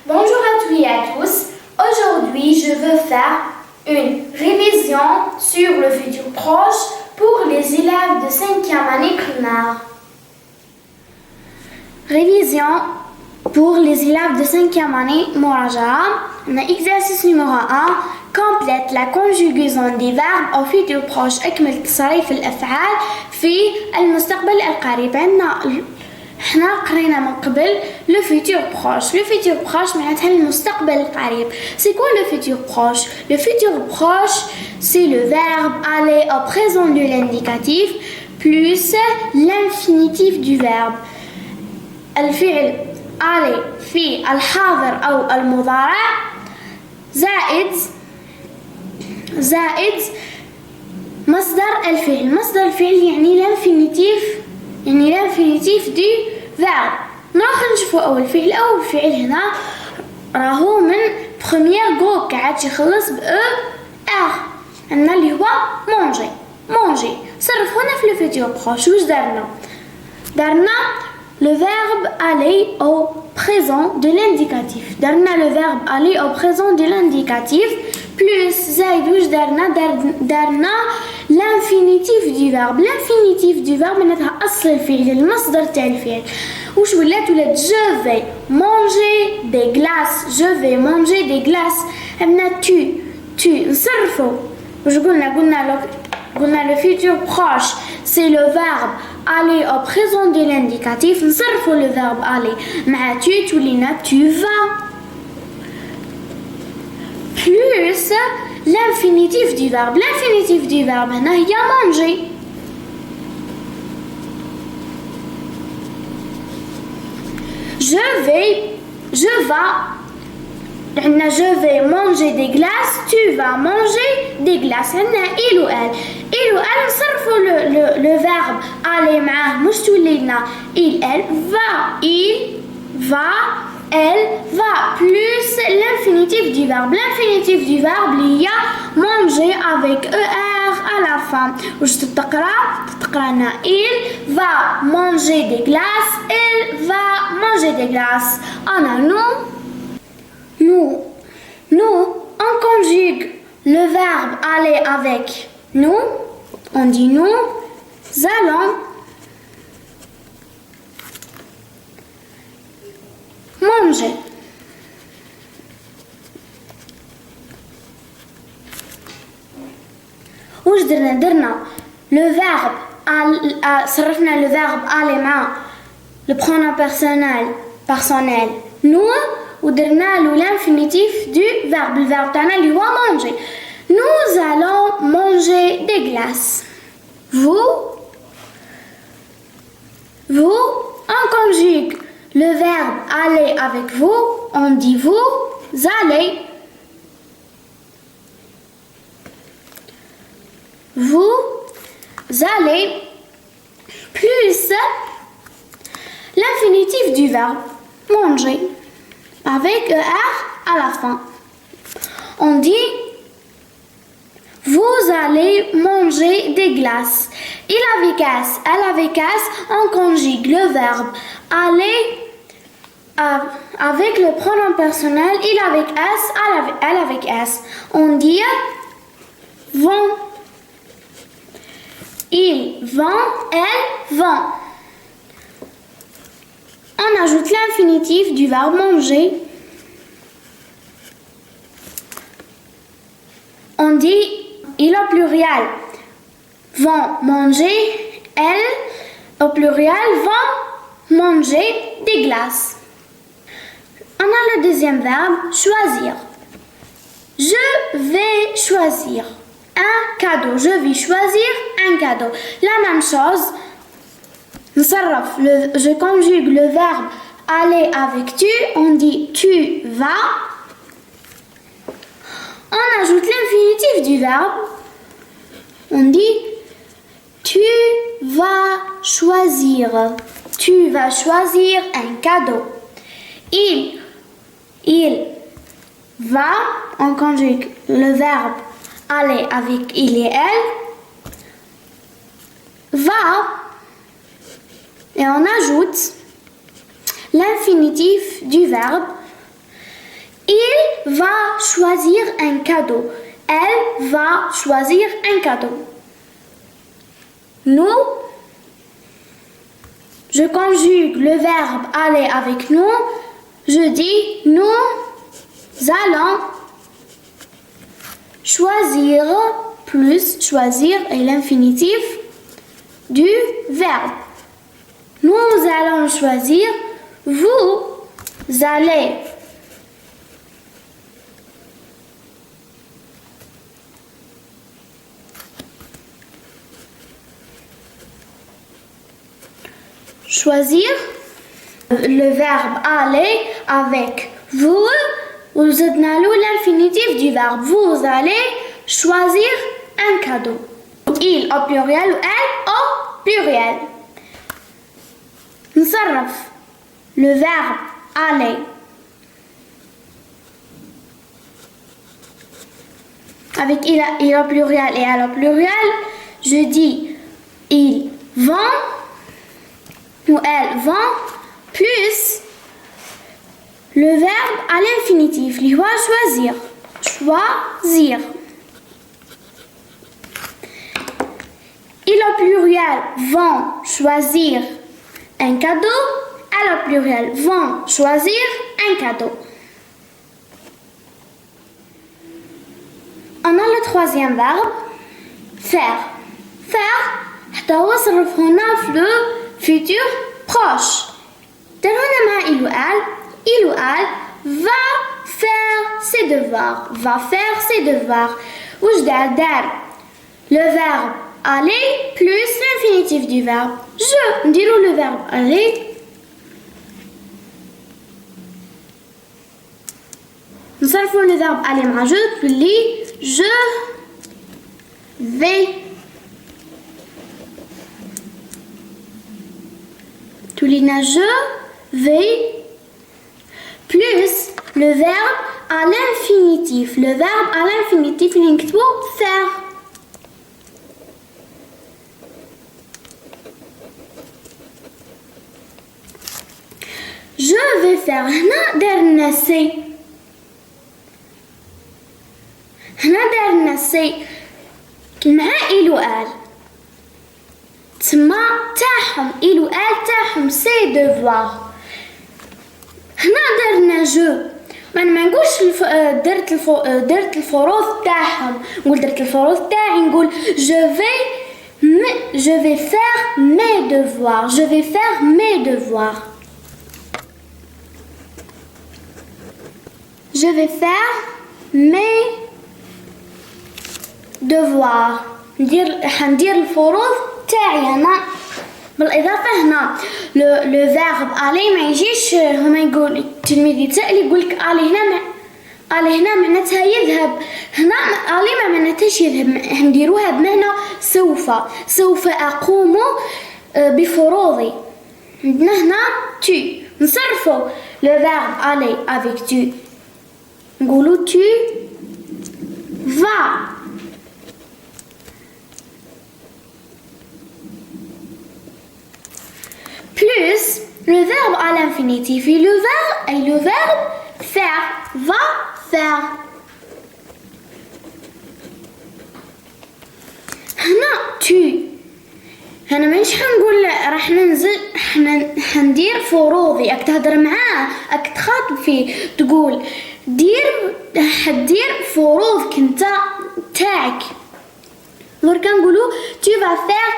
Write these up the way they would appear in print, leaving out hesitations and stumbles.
Bonjour à tous et à tous. Aujourd'hui, je veux faire une révision sur le futur proche pour les élèves de 5e année primaire. Révision pour les élèves de 5e année مراجعة. Exercice numéro 1. Complète la conjugaison des verbes au futur proche. أكمل تصريف الأفعال في المستقبل القريب. احنا قرينا من قبل le futur proche. Le futur proche معناتها المستقبل القريب. C'est quoi le futur proche? Le futur proche, c'est le verbe aller au présent de l'indicatif plus l'infinitif du verbe. الفعل aller في الحاضر أو المضارع زائد مصدر الفعل. مصدر الفعل يعني l'infinitif du verbe. نروح نشوفوا أول فعل هنا راهو من premier groupe قاعد يخلص ب er عندنا اللي هو manger. صرفونا في le futur proche. واش درنا le verbe aller au présent de l'indicatif. درنا le verbe aller au présent de l'indicatif plus زائد واش درنا l'infinitif du verbe. l'infinitif du verbe معناتها أصل الفعل المصدر تاع الفعل. واش ولات je vais manger des glaces. je vais manger des glaces. عندنا tu نصرفو واش قلنا le futur proche c'est le verbe aller au présent de l'indicatif. نصرفو le verbe aller مع tu تولينا tu vas plus l'infinitif du verbe. l'infinitif du verbe هنا هي manger. je vais manger des glaces. tu vas manger des glaces. هنا il ou elle نصرفوا le verbe aller معاه مش تولينا elle va elle va plus l'infinitif du verbe. l'infinitif du verbe اللي هي manger avec er à la fin. واش تقرانا il va manger des glaces. elle va manger des glaces. nous on conjugue le verbe aller avec nous. on dit nous allons manger. واش درنا le verbe صرفنا le verbe aller مع le pronom personnel nous ودرنا له l'infinitif du verbe. الverbe تاعنا اللي هو manger. nous allons manger des glaces. vous on conjugue le verbe aller avec vous. on dit vous allez. vous allez plus l'infinitif du verbe manger avec er à la fin. on dit vous allez manger des glaces. il avait casse, elle avait casse. on conjugue le verbe aller avec le pronom personnel il avec s, elle avec s. on dit vont. ils vont, elles vont. on ajoute l'infinitif du verbe manger. on dit il au pluriel vont manger. elles au pluriel vont manger des glaces. on a le deuxième verbe choisir. je vais choisir un cadeau. je vais choisir un cadeau. la même chose. je conjugue le verbe aller avec tu. on dit tu vas. on ajoute l'infinitif du verbe. on dit tu vas choisir. tu vas choisir un cadeau. il va. on conjugue le verbe aller avec il et elle. va et on ajoute l'infinitif du verbe va choisir un cadeau. Elle va choisir un cadeau. Nous, je conjugue le verbe aller avec nous. Je dis nous allons choisir plus choisir est l'infinitif du verbe. Nous allons choisir, vous allez. Choisir le verbe aller avec vous. Vous êtes l'infinitif du verbe. Vous allez choisir un cadeau. Il au pluriel ou elle au pluriel. نصرف le verbe aller avec il au pluriel et elle au pluriel. Je dis ils vont ou elles vont plus le verbe à l'infinitif, il va choisir. Choisir. Ils au pluriel vont choisir un cadeau. Elles au pluriel vont choisir un cadeau. On a le troisième verbe, faire. Faire, هنا في le futur proche. il ou elle va faire ses devoirs. Va faire ses devoirs. وش دار le verbe aller plus l'infinitif du verbe. Je. نديرو le verbe aller. نصرفو le verbe aller مع je تولي je vais. تولينا je vais plus le verbe à l'infinitif. Le verbe à l'infinitif اللي نكتبو faire. Je vais faire. هنا درنا سي. هنا درنا سي مع il ou elle. تسمى تاعهم il ou elle تاعهم سي devoir. هنا درنا جو. ما نقولش درت الفروض تاعهم. نقول درت الفروض تاعي. نقول je vais faire mes devoirs. Je vais faire mes devoirs. Je vais faire mes devoirs. حندير الفروض تاعي أنا. بالإضافة هنا لو فيرب ألي ما يجيش. هما يقول التلميذ يتسأل يقولك ألي هنا معناتها يذهب. هنا ألي ما معناتهاش يذهب. نديروها بمعنى سوف أقوم بفروضي. عندنا هنا tu. نصرفو لو فيرب ألي avec tu. نقولو tu vas. Plus le verbe à l'infinitif et le verbe faire. Va faire. هنا tu. هنا مانيش حنقول راح ننزل حندير فروضي. راك تهضر معاه راك تخاطب فيه تقول حدير فروضك انت تاعك. دركا نقولو tu vas faire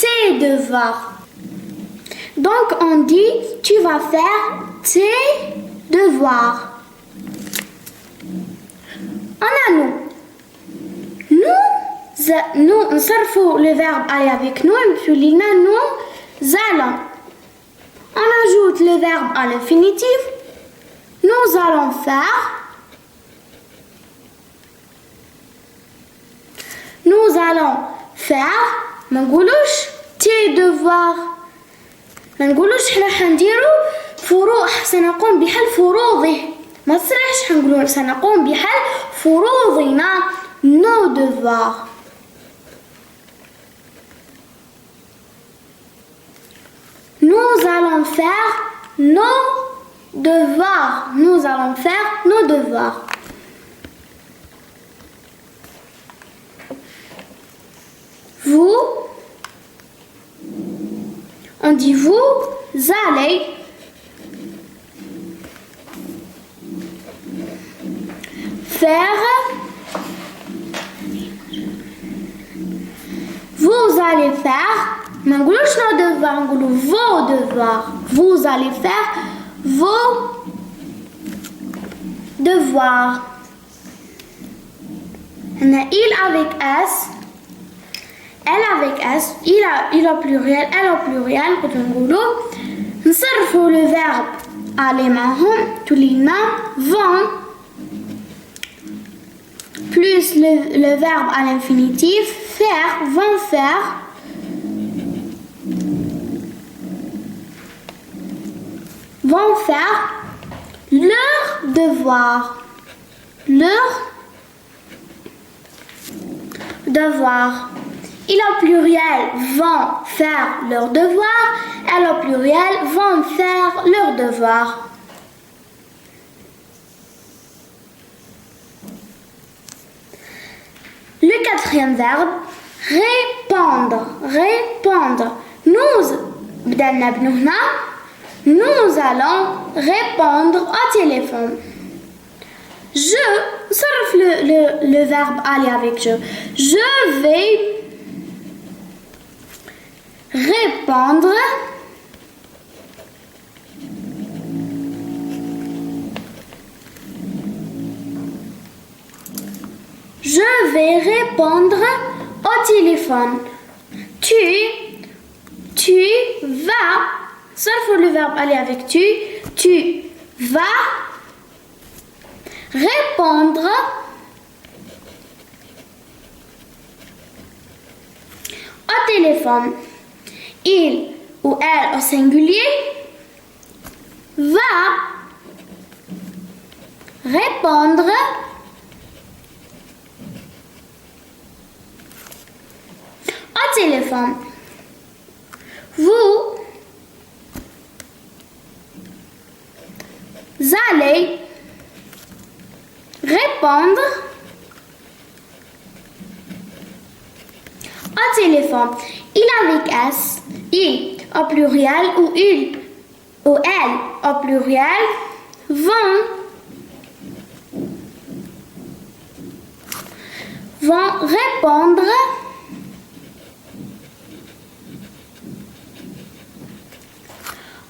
tes devoirs. Donc on dit tu vas faire tes devoirs. On a nous نصرفوا le verbe aller avec nous et puis nous allons. On ajoute le verbe à l'infinitif. Nous allons faire. Nous allons faire. ما نقولوش tes devoirs. ما نقولوش حنا حنديرو سنقوم بحل فروضه. ما تصريحش حنقولو سنقوم بحل فروضنا. nos devoirs. Nous allons faire nos devoirs. Nous allons faire nos devoirs. vous. On dit vous allez faire. Vous allez faire. ما نقولوش nos devoirs, نقولوا vos devoirs. Vous allez faire vos devoirs. On a il avec S, elle avec S, il au pluriel, elle au pluriel. كنت نقولوا نصرفوا le verbe aller معهم تولينا vont plus le verbe à l'infinitif faire, vont faire. Vont faire leur devoir. Leur devoir. Il au pluriel vont faire leur devoir. Elle au pluriel vont faire leur devoir. Le quatrième verbe, répondre. Répondre. Nous allons répondre au téléphone. Je, sauf le verbe aller avec je. Je vais répondre au téléphone. Tu vas, sauf le verbe aller avec tu vas répondre au téléphone. Il ou elle au singulier va répondre au téléphone. Vous allez répondre au téléphone. Il avec S, il au pluriel ou il ou elle au pluriel vont répondre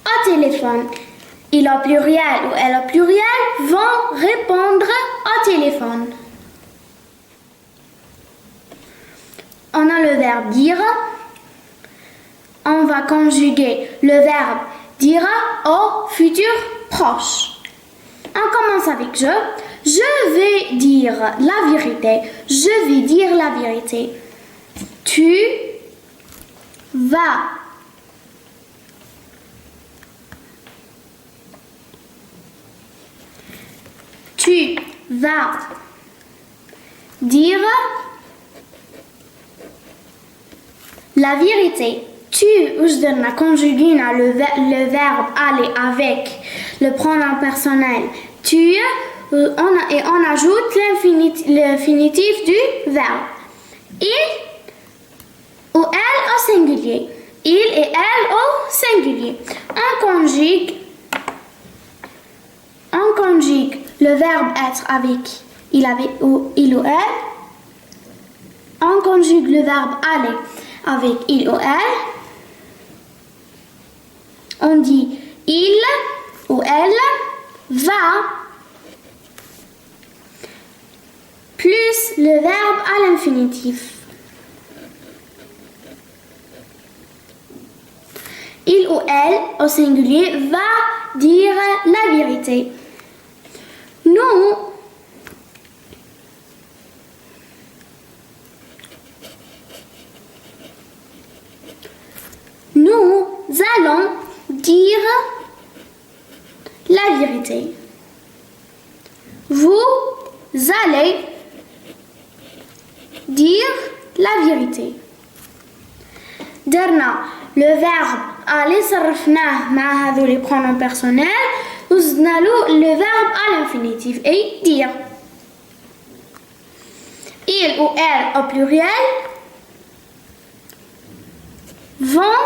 au téléphone. Il au pluriel ou elle au pluriel vont répondre au téléphone. On a le verbe dire. On va conjuguer le verbe dira au futur proche. On commence avec je. Je vais dire la vérité. Je vais dire la vérité. Tu vas dire la vérité. Tu, je conjugué le verbe aller avec le pronom personnel tu, on ajoute l'infinitif du verbe. Il ou elle au singulier. Il et elle au singulier. On conjugue le verbe être avec il ou elle. On conjugue le verbe aller avec il ou elle. On dit il ou elle va plus le verbe à l'infinitif. Il ou elle au singulier va dire la vérité. Nous allons dire la vérité. Vous allez dire la vérité. درنا le verbe aller صرفناه مع هذول les pronoms personnels وزدنا له le verbe à l'infinitif et dire. Il ou elle au pluriel vont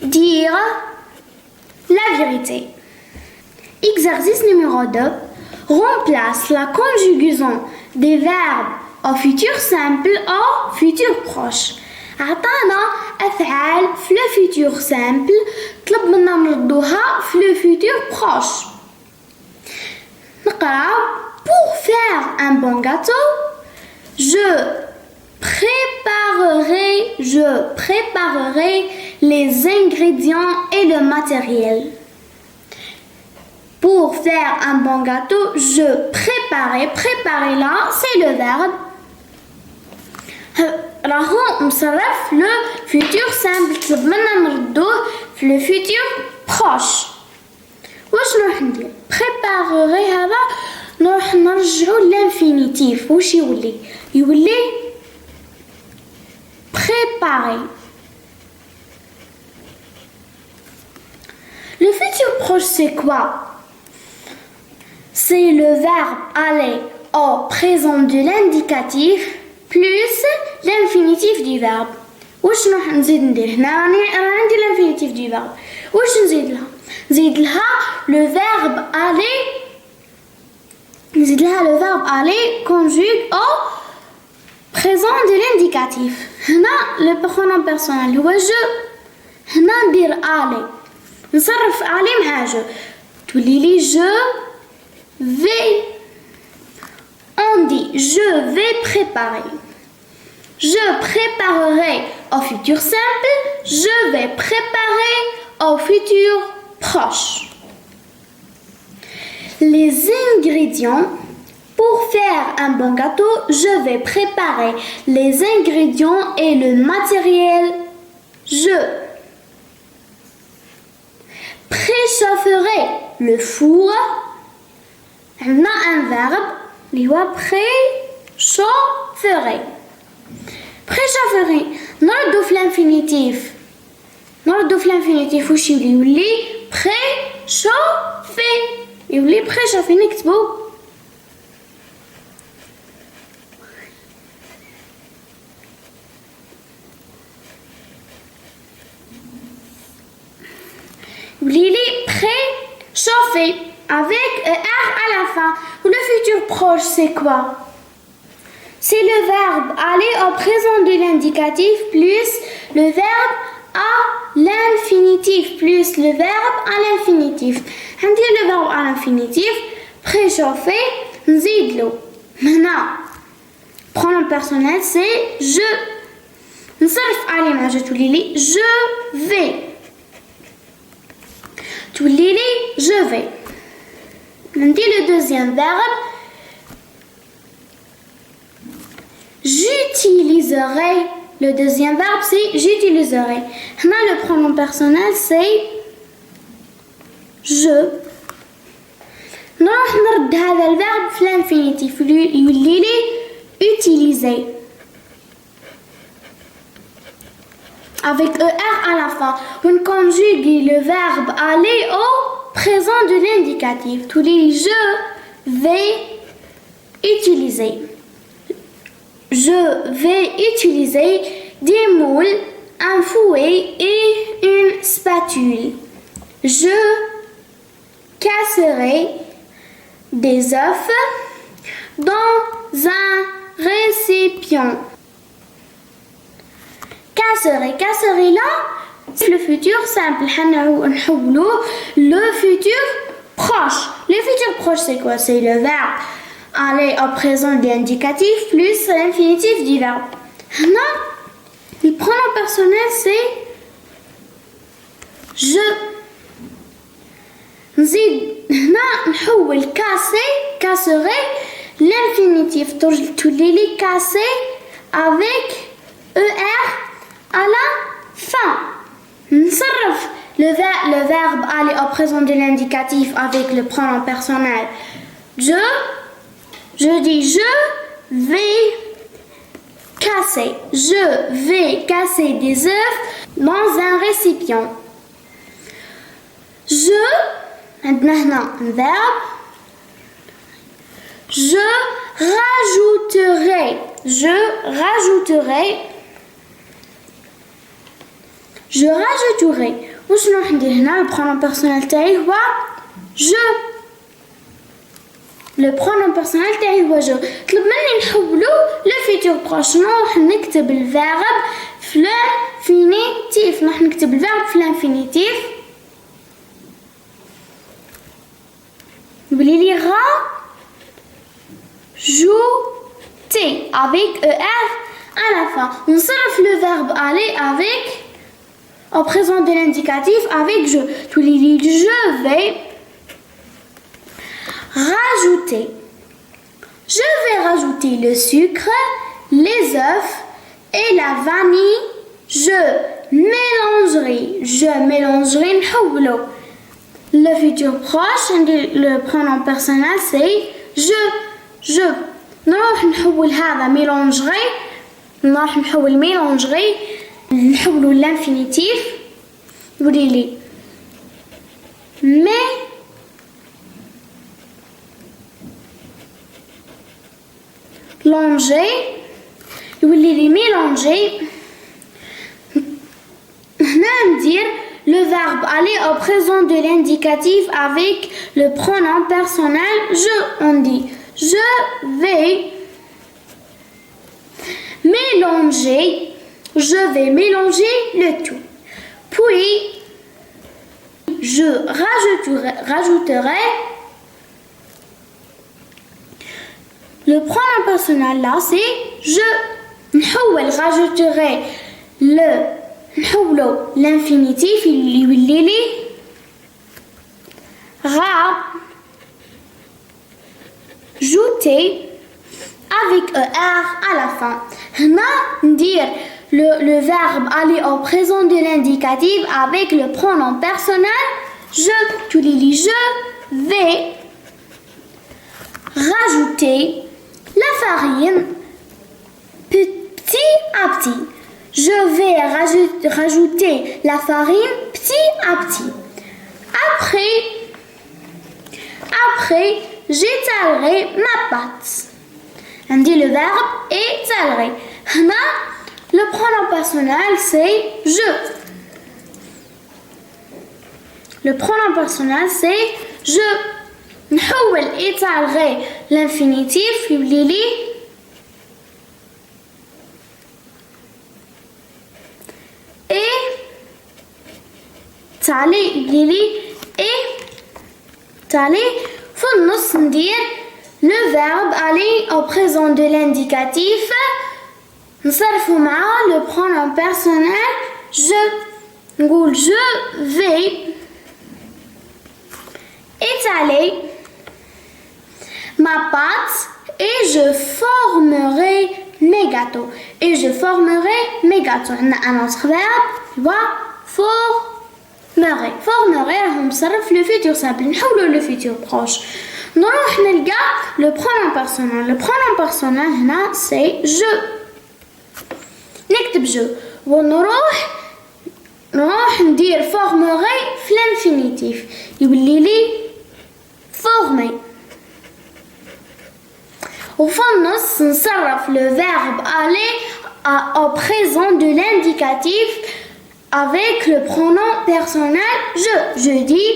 dire la vérité. Exercice numéro 2. Remplace la conjugaison des verbes au futur simple au futur proche. عطانا أفعال في le futur simple طلب منا نردوها في le futur proche. نقرأ pour faire un bon gâteau, je préparerai les ingrédients et le matériel. Pour faire un bon gâteau, je préparer là, c'est le verbe. راهو مصرف le futur simple طلب منا نردوه في le futur proche. واش نروح ندير؟ préparerai هذا نروح نرجعو للانفينيتيف. واش يولي préparer. Le futur proche c'est quoi? C'est le verbe aller au présent de l'indicatif plus l'infinitif du verbe. واش نروح نزيد ندير هنا؟ أنا عندي l'infinitif du verbe. واش نزيد لها؟ نزيد لها le verbe aller. نزيد لها le verbe aller conjugue au présent de l'indicatif. هنا le pronom personnel هو je. هنا ندير aller. نصرف aller مع je. تولي لي je vais. On dit je vais préparer. Je préparerai au futur simple. Je vais préparer au futur proche. Les ingrédients. Pour faire un bon gâteau, je vais préparer les ingrédients et le matériel. Je préchaufferai le four. On a un verbe, il va préchaufferai. Préchaufferai. نردو في l'infinitif. واش يولي préchauffer. يولي préchauffer. نكتبو يولي préchauffer avec R à la fin. Le futur proche c'est quoi? C'est le verbe aller au présent de l'indicatif plus le verbe à l'infinitif plus le verbe à l'infinitif. On dit le verbe à l'infinitif préchauffer. نزيدلو هنا pronom personnel c'est je. نصرف aller مع je تولي لي je vais. تولي لي je vais. On dit le deuxième verbe. J'utiliserai. Le deuxième verbe c'est j'utiliserai. Là le pronom personnel c'est je. نروح نرد هذا الverbe في l'infinitif يولي لي utiliser avec ER à la fin. On conjugue le verbe aller au présent de l'indicatif. Tous les je vais utiliser. Je vais utiliser des moules, un fouet et une spatule. Je casserai des œufs dans un récipient. Casserai là, c'est le futur simple. Le futur proche. Le futur proche c'est quoi? C'est le verbe aller au présent de l'indicatif plus l'infinitif du verbe. Là, le pronom personnel c'est je. نزيد هنا نحول casserai l'infinitif تولي لي casser avec ER à la fin. نصرف le verbe aller au présent de l'indicatif avec le pronom personnel je dis je vais casser. Je vais casser des œufs dans un récipient. Je, maintenant un verbe. Je rajouterai je rajouterai. وشنو راح ندير هنا le pronom personnel تاعي هو je. Le pronom personnel تاعي هو je. طلب مني نحولو لفيتور بروش. شنو راح نكتب الفيرب في الانفينيتيف. راح نكتب الفيرب في الانفينيتيف. نبلي لي rajouter avec er à la fin. On s'enlève le verbe aller avec au présent de l'indicatif avec je. Tous les lignes je vais rajouter. Je vais rajouter le sucre, les œufs et la vanille. Je mélangerai نحولو. Le futur proche, le pronom personnel c'est je. نروح نحول هذا mélangerai. نروح نحول mélangerai نحولو l'infinitif. يقولي لي mélanger. يولي لي mélanger. هنا ندير le verbe aller au présent de l'indicatif avec le pronom personnel je. On dit je vais mélanger. Je vais mélanger le tout. Puis je rajouterai le pronom personnel là c'est je. نحول rajouterai نحولو l'infinitif اللي يولي لي rajouter avec er à la fin. هنا ندير le verbe aller au présent de l'indicatif avec le pronom personnel je. Tu lis je vais rajouter la farine petit à petit. Je vais rajouter la farine petit à petit. Après, j'étalerai ma pâte. On dit le verbe étalerai. Le pronom personnel c'est je. Le pronom personnel c'est je. نحول étalerai l'infinitif يولي لي تعالي يولي لي تعالي في النص ندير le verbe aller au présent de l'indicatif نصرفو مع le pronom personnel je. نقول je vais étaler ma pâte et je formerai mes gâteaux. Et je formerai mes gâteaux. On a un autre verbe qui va formerai. Formerai راهم نصرف le futur simple. نحولو le futur proche. نروح نلقى le pronom personnel. Le pronom personnel هنا c'est je. نكتب je. ونروح ندير formerai في l'infinitif. يولي لي former. وفي النص نصرف le verbe aller au présent de l'indicatif avec le pronom personnel je. Je dis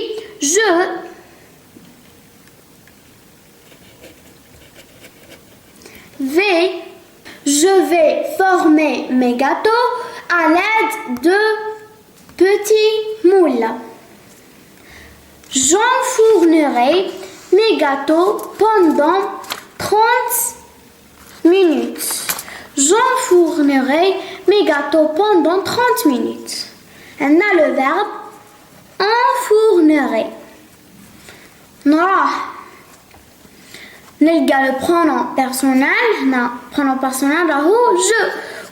je vais former mes gâteaux à l'aide de petits moules. J'enfournerai mes gâteaux pendant 30 minutes. J'enfournerai mes gâteaux pendant 30 minutes. On a le verbe enfournerai. نلقى le pronom personnel. هنا pronom personnel راهو je.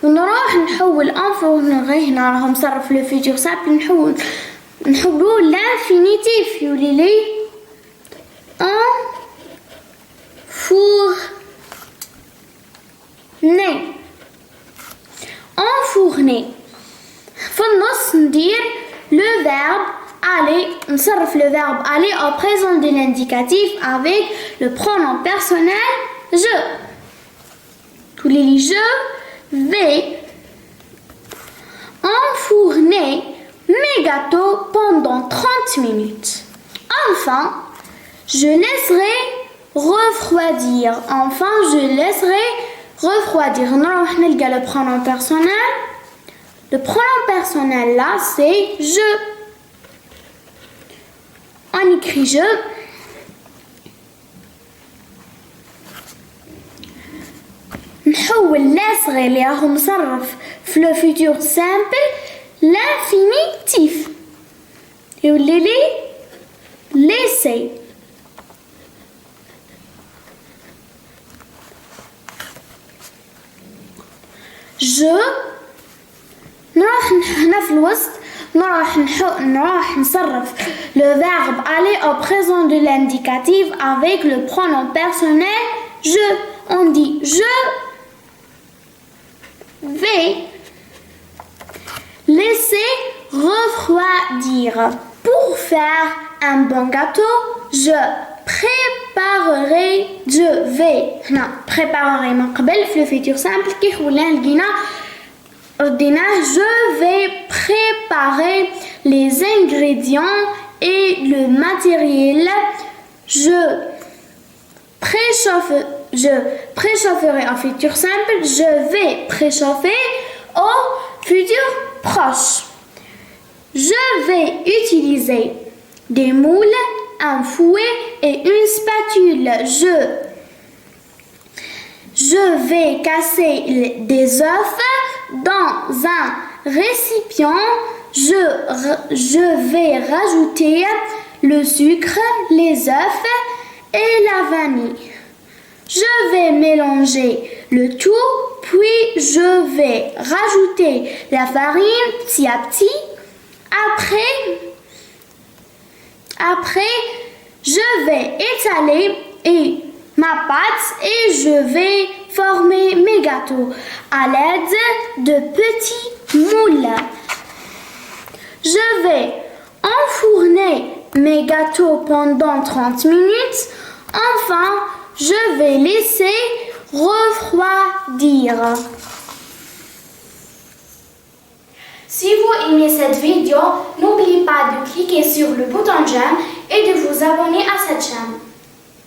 ونروح نحول enfournerai. هنا راهو مصرف le futur simple. نحولو l'infinitif يولي لي enfourner. في النص ندير le verbe aller. نصرف le verbe aller au présent de l'indicatif avec le pronom personnel je. tous les je vais enfourner minutes. Enfin, je laisserai refroidir. Enfin, je laisserai refroidir. نروح نلقى le pronom personnel. Le pronom personnel là, c'est je. On écrit je. نحول laisserai اللي راهو مصرف في le futur simple l'infinitif. يولي لي laisser. je نروح هنا في الوسط نروح نصرف le verbe aller au présent de l'indicatif avec le pronom personnel je. On dit je vais laisser refroidir. Pour faire un bon gâteau, je préparerai. Je vais préparerai من قبل في le futur simple كي خولنا لقينا رديناه. Je vais préparer les ingrédients et le matériel. Je préchaufferai au futur simple. Je vais préchauffer au futur proche. Je vais utiliser des moules, un fouet et une spatule. Je vais casser des œufs dans un récipient. Je vais rajouter le sucre, les œufs et la vanille. Je vais mélanger le tout, puis je vais rajouter la farine petit à petit. Après, je vais étaler ma pâte et je vais former mes gâteaux à l'aide de petits moules. Je vais enfourner mes gâteaux pendant 30 minutes. Enfin, je vais laisser refroidir. Si vous aimez cette vidéo, n'oubliez pas de cliquer sur le bouton j'aime et de vous abonner à cette chaîne.